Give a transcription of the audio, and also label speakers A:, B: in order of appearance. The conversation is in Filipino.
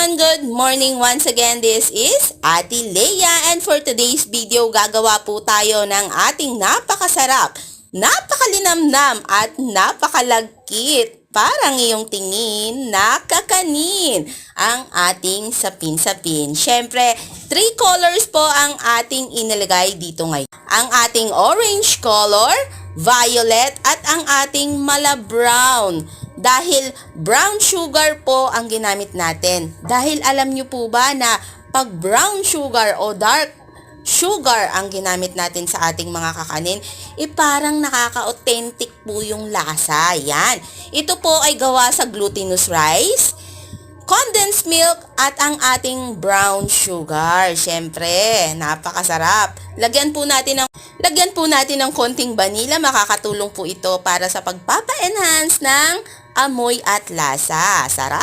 A: everyone! Good morning once again. This is Ate Leia, and for today's video, gagawa po tayo ng ating napakasarap, napakalinamnam at napakalagkit. Parang iyong tingin, nakakanin ang ating sapin-sapin. Siyempre, 3 colors po ang ating inilagay dito ngayon. Ang ating orange color, violet at ang ating mala brown. Dahil brown sugar po ang ginamit natin. Dahil alam nyo po ba na pag brown sugar o dark sugar ang ginamit natin sa ating mga kakanin, parang nakaka-authentic po yung lasa. Yan. Ito po ay gawa sa glutinous rice, condensed milk at ang ating brown sugar. Siyempre, napakasarap. Lagyan po natin ng konting vanilla. Makakatulong po ito para sa pagpapa-enhance ng amoy at lasa. Sarap!